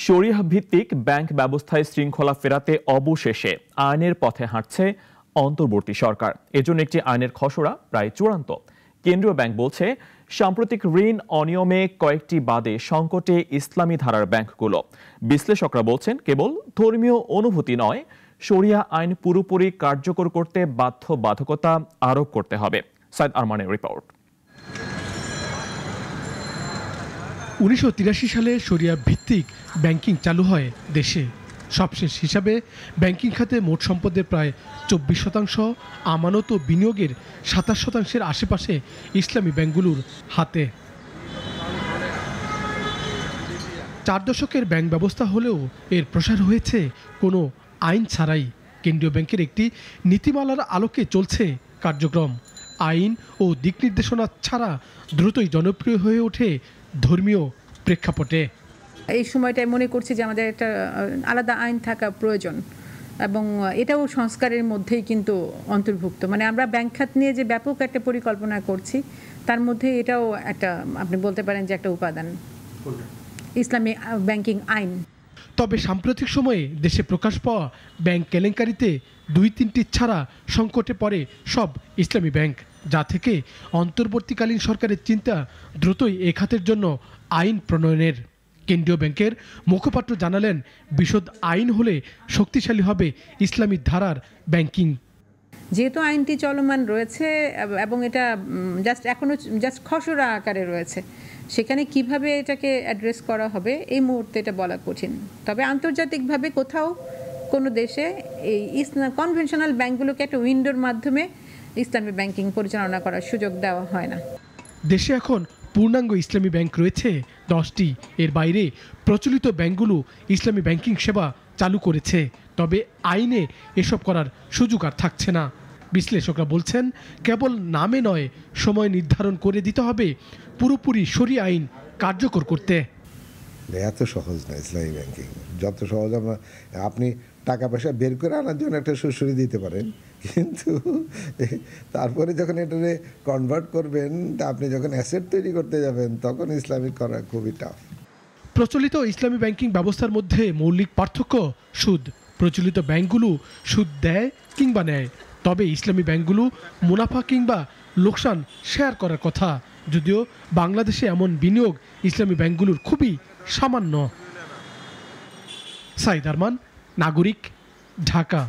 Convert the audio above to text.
শরিয়াহ ভিত্তিক ব্যাংক ব্যবস্থায় শৃঙ্খলা ফেরাতে অবশেষে আইনের পথে হাঁটছে অন্তর্বর্তী সরকার। এজন্য একটি আইনের খসড়া প্রায় চূড়ান্ত। কেন্দ্রীয় ব্যাংক বলছে, সাম্প্রতিক ঋণ অনিয়মে কয়েকটি বাদে সংকটে ইসলামী ধারার ব্যাংকগুলো। বিশ্লেষকরা বলছেন, কেবল ধর্মীয় অনুভূতি নয়, শরিয়া আইন পুরোপুরি কার্যকর করতে বাধ্যবাধকতা আরোপ করতে হবে। সাইদ আরমানের রিপোর্ট। 1983 সালে শরিয়া ভিত্তিক ব্যাংকিং চালু হয় দেশে। সবশেষ হিসাবে ব্যাংকিং খাতে মোট সম্পদের প্রায় 24%, আমানত ও বিনিয়োগের 27%-এর আশেপাশে ইসলামী ব্যাংকগুলোর হাতে। 4 দশকের ব্যাংক ব্যবস্থা হলেও এর প্রসার হয়েছে কোনো আইন ছাড়াই। কেন্দ্রীয় ব্যাংকের একটি নীতিমালার আলোকে চলছে কার্যক্রম। আইন ও দিক নির্দেশনা ছাড়া দ্রুতই জনপ্রিয় হয়ে ওঠে ধর্মীয় প্রেক্ষাপটে। এই সময়টায় মনে করছি যে আমাদের একটা আলাদা আইন থাকা প্রয়োজন, এবং এটাও সংস্কারের মধ্যেই কিন্তু অন্তর্ভুক্ত। মানে আমরা ব্যাংক খাত নিয়ে যে ব্যাপক একটা পরিকল্পনা করছি, তার মধ্যে এটাও একটা, আপনি বলতে পারেন যে একটা উপাদান, ইসলামী ব্যাংকিং আইন। তবে সাম্প্রতিক সময়ে দেশে প্রকাশ পাওয়া ব্যাংক কেলেঙ্কারিতে 2-3টি ছাড়া সংকটে পড়ে সব ইসলামী ব্যাংক, যা থেকে অন্তর্বর্তীকালীন সরকারের চিন্তা দ্রুতই এ খাতের জন্য আইন প্রণয়নের। কেন্দ্রীয় ব্যাংকের মুখপাত্র জানালেন, বিশদ আইন হলে শক্তিশালী হবে ইসলামী ধারার ব্যাংকিং। যেহেতু আইনটি চলমান রয়েছে এবং এটা এখনো খসড়া আকারে রয়েছে, সেখানে কিভাবে এটাকে অ্যাড্রেস করা হবে এই মুহূর্তে এটা বলা কঠিন। তবে আন্তর্জাতিকভাবে কোথাও কোনো দেশে এই কনভেনশনাল ব্যাংকগুলোকে একটা উইন্ডোর মাধ্যমে ইসলামী ব্যাংকিং পরিচালনা করার সুযোগ দেওয়া হয় না। দেশে এখন পূর্ণাঙ্গ ইসলামী ব্যাংক রয়েছে 10টি। এর বাইরে প্রচলিত ব্যাংকগুলো ইসলামী ব্যাংকিং সেবা চালু করেছে। তবে আইনে এসব করার সুযোগ আর থাকছে না। বিশ্লেষকরা বলছেন, কেবল নামে নয়, সময় নির্ধারণ করে দিতে হবে পুরোপুরি শরিয়া আইন কার্যকর করতে। এত সহজ না ইসলামী ব্যাংকিং। যত সহজ আপনি টাকা পয়সা বের করে আনার জন্য একটা সুড়সুড়ি দিতে পারেন, কিন্তু তারপরে যখন এটাকে কনভার্ট করবেন, আপনি যখন অ্যাসেট তৈরি করতে যাবেন, তখন ইসলামিক করা খুবই টাফ। প্রচলিত ইসলামী ব্যাংকিং ব্যবস্থার মধ্যে মৌলিক পার্থক্য সুদ। প্রচলিত ব্যাংকগুলো সুদ দেয় কিংবা নেয়, তবে ইসলামী ব্যাংকগুলো মুনাফা কিংবা লোকসান শেয়ার করার কথা। যদিও বাংলাদেশে এমন বিনিয়োগ ইসলামী ব্যাংকগুলোর খুবই সামান্য। সাইদ আরমান, নাগরিক, ঢাকা।